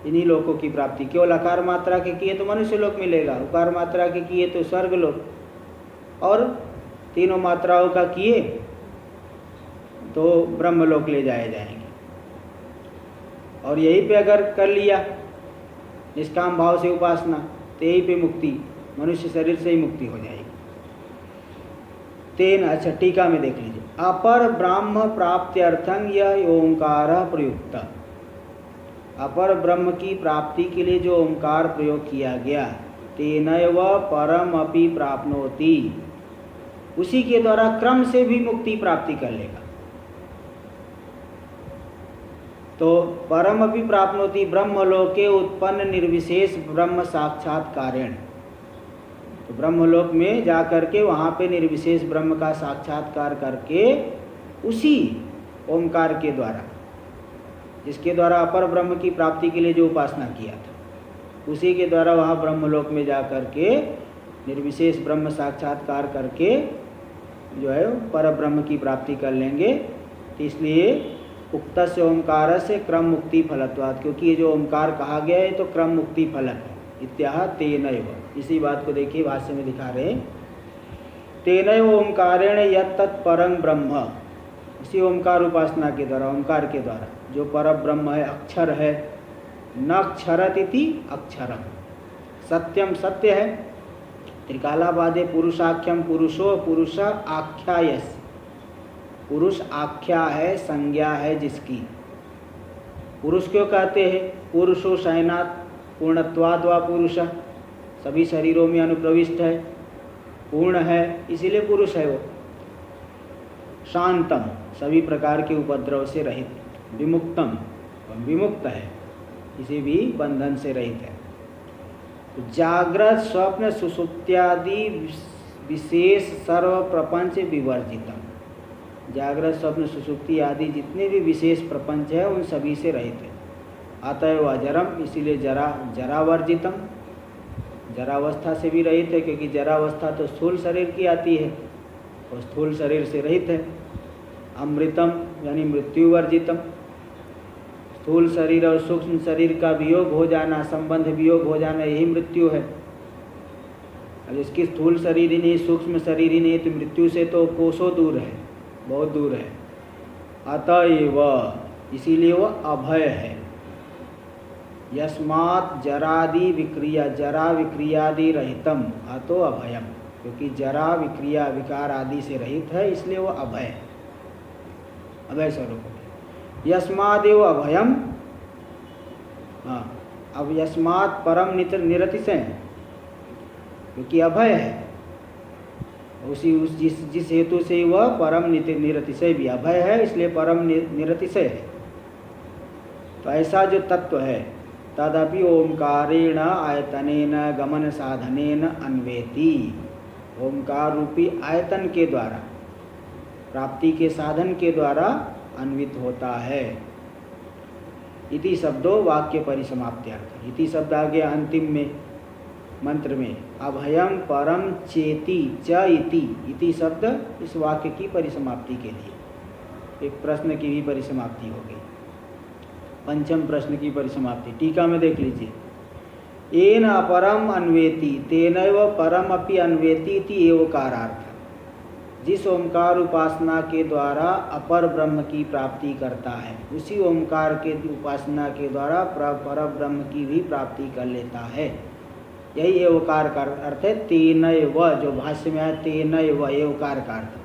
इन्हीं लोकों की प्राप्ति। केवल अकार मात्रा के किए तो मनुष्य लोक मिलेगा, उकार मात्रा के किए तो स्वर्ग लोक, और तीनों मात्राओं का किए तो ब्रह्मलोक ले जाए जाएंगे। और यहीं पे अगर कर लिया निष्काम भाव से उपासना तो यहीं पे मुक्ति, मनुष्य शरीर से ही मुक्ति हो जाएगी। तेन, अच्छा टीका में देख लीजिए, अपर ब्रह्म प्राप्त्यर्थं यह ओंकार प्रयुक्त, अपर ब्रह्म की प्राप्ति के लिए जो ओंकार प्रयोग किया गया, तेनैव परम अपि प्राप्नोति, उसी के द्वारा क्रम से भी मुक्ति प्राप्ति कर लेगा। तो परम अपि प्राप्नोति ब्रह्मलोके उत्पन्न निर्विशेष ब्रह्म साक्षात्कारेण, तो ब्रह्मलोक में जा करके वहाँ पे निर्विशेष ब्रह्म का साक्षात्कार करके उसी ओंकार के द्वारा, जिसके द्वारा अपर ब्रह्म की प्राप्ति के लिए जो उपासना किया था, उसी के द्वारा वहाँ ब्रह्मलोक में जा करके निर्विशेष ब्रह्म साक्षात्कार करके जो है पर ब्रह्म की प्राप्ति कर लेंगे। तो इसलिए उक्त से ओंकार से क्रम मुक्ति फलत्वात्, क्योंकि ये जो ओंकार कहा गया है तो क्रम मुक्ति फलक है। इत्याह तेनैव, इसी बात को देखिए भाष्य में दिखा रहे हैं। तेनैव ओंकारेण यत् तत् परं ब्रह्म, इसी ओंकार उपासना के द्वारा, ओंकार के द्वारा जो पर ब्रह्म है, अक्षर है, न अक्षरत इति अक्षरम, सत्यम सत्य है, त्रिकालाबादे पुरुषाख्यम पुरुषो पुरुष आख्यायस, पुरुष आख्या है, संज्ञा है जिसकी। पुरुष क्यों कहते हैं? पुरुषो शयनात् पूर्णत्वाद् वा पुरुष, सभी शरीरों में अनुप्रविष्ट है, पूर्ण है, इसीलिए पुरुष है वो। शांतम, सभी प्रकार के उपद्रव से रहित, विमुक्तम, विमुक्त है, किसी भी बंधन से रहित है। जागृत स्वप्न सुषुप्त्यादि विशेष सर्व प्रपंच विवर्जितम, जागृत स्वप्न सुषुप्ति आदि जितने भी विशेष प्रपंच है उन सभी से रहित है। अतएव अजरम, इसीलिए जरावर्जितम, जरावस्था से भी रहित है, क्योंकि जरावस्था तो स्थूल शरीर की आती है और स्थूल शरीर से रहित है। अमृतम यानी मृत्युवर्जितम, स्थूल शरीर और सूक्ष्म शरीर का वियोग हो जाना, संबंध वियोग हो जाना, यही मृत्यु है। अब इसकी स्थूल शरीर ही नहीं, सूक्ष्म शरीर ही नहीं, तो मृत्यु से तो कोसों दूर है, बहुत दूर है। अतएव, इसीलिए वह अभय है। यस्मात् जरादि विक्रिया, जरा विक्रियादि रहितम अतो अभयम, क्योंकि जरा विक्रिया विकार आदि से रहित है, इसलिए वह अभय है, अभय स्वरूप। यस्मादेव अभयम, हाँ, अब यस्मात् परम निरतिशय, क्योंकि अभय है, जिस हेतु से वह परम निरतिशय भी अभय है, इसलिए परम निरतिशय है। तो ऐसा जो तत्व है, तदपि ओंकारेण आयतनेन गमन साधनेन अन्वेति, ओंकार रूपी आयतन के द्वारा, प्राप्ति के साधन के द्वारा अन्वित होता है। इति शब्दो वाक्य परिसमाप्त्यर्थ, इति शब्द आ गया अंतिम में मंत्र में, अभयम परम चेति च इति शब्द इस वाक्य की परिसमाप्ति के लिए। एक प्रश्न की भी परिसमाप्ति हो गई, पंचम प्रश्न की परिसमाप्ति। टीका में देख लीजिए, येन अपरम अन्वेति तेनैव परम अपि अन्वेति इति एवकारार्थ, जिस ओंकार उपासना के द्वारा अपर ब्रह्म की प्राप्ति करता है, उसी ओंकार के उपासना के द्वारा पर ब्रह्म की भी प्राप्ति कर लेता है। यही एवकार का अर्थ है। तेनैव, जो भाष्य में है तेनैव, एवकार का अर्थ।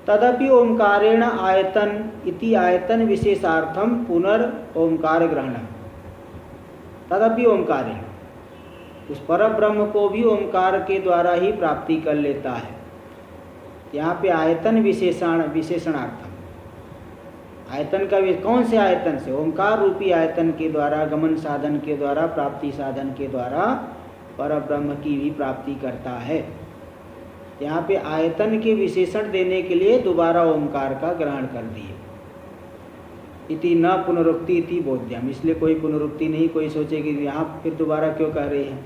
तदपि ओंकारेण आयतन इति आयतन विशेषार्थम पुनर् ओंकार ग्रहणम, तदपि ओंकारेण, उस पर ब्रह्म को भी ओंकार के द्वारा ही प्राप्ति कर लेता है। यहाँ पे आयतन विशेषणार्थम, आयतन का कौन से आयतन से? ओंकार रूपी आयतन के द्वारा, गमन साधन के द्वारा, प्राप्ति साधन के द्वारा पर ब्रह्म की भी प्राप्ति करता है। यहाँ पे आयतन के विशेषण देने के लिए दोबारा ओंकार का ग्रहण कर दिए। इति न पुनरुक्ति इति बोध्यम, इसलिए कोई पुनरुक्ति नहीं, कोई सोचे कि यहाँ फिर दोबारा क्यों कह रहे हैं,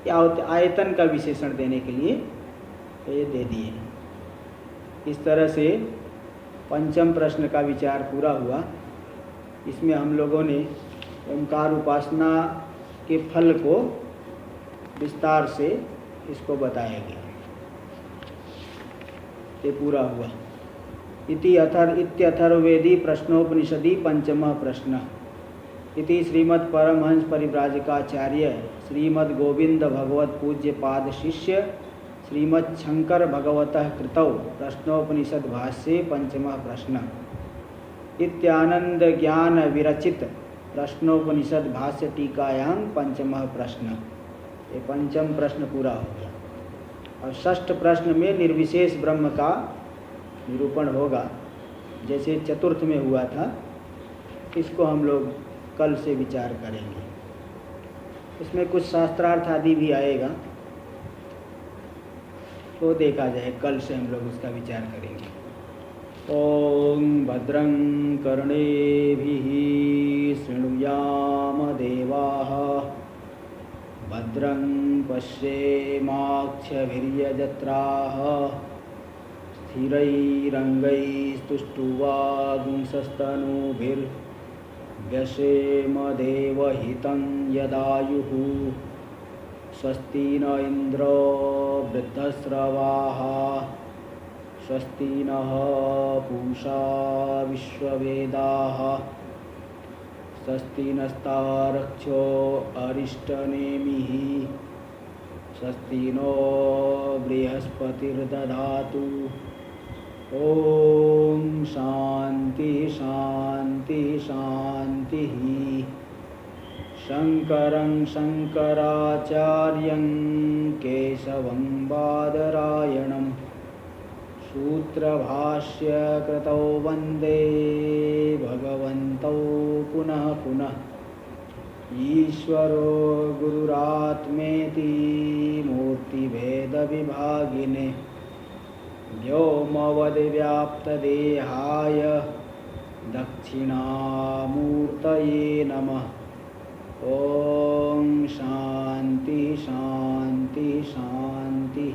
क्या होते? आयतन का विशेषण देने के लिए तो ये दे दिए। इस तरह से पंचम प्रश्न का विचार पूरा हुआ। इसमें हम लोगों ने ओंकार उपासना के फल को विस्तार से इसको बताया गया, ये पूरा हुआ। इत्यथर्ववेदी प्रश्नोपनिषदि पंचमः प्रश्न। इति श्रीमद् परमहंस परिव्राजकाचार्य श्रीमद् गोविंद भगवत पूज्य पाद शिष्य श्रीमद् शंकर भगवतः कृतौ प्रश्नोपनिषद भाष्ये पंचमः प्रश्न। इत्यानंद ज्ञान विरचित प्रश्नोपनिषद भाष्य टीकायां पंचमः प्रश्न। ये पंचम प्रश्न पूरा हो गया। और षष्ठ प्रश्न में निर्विशेष ब्रह्म का निरूपण होगा, जैसे चतुर्थ में हुआ था। इसको हम लोग कल से विचार करेंगे। इसमें कुछ शास्त्रार्थ आदि भी आएगा, तो देखा जाए, कल से हम लोग उसका विचार करेंगे। ओम भद्रं कर्णेभिः शृणुयाम देवाः भद्रं पश्येमाक्षभिर्यजत्राः स्थिरैरङ्गैस्तुष्ट्वा देवहितं यदायुः स्वस्ति न इन्द्रो वृद्धस्रवाः स्वस्ति नः पूषा विश्ववेदाः स्वस्ति नस्तारक्षो अरिष्टनेमिः स्वस्ति नो बृहस्पतिर्दधातु। ओम शांति शांति शांति। शंकरं शंकराचार्यं केशवं बादरायणं सूत्रभाष्यकृतौ वन्दे भगवन्तौ पुनः पुनः। ईश्वरो गुरुरात्मेति मूर्तिभेदविभागिने व्योमवद्व्याप्तदेहाय दक्षिणामूर्तये नमः। ओम शांति शांति शांति।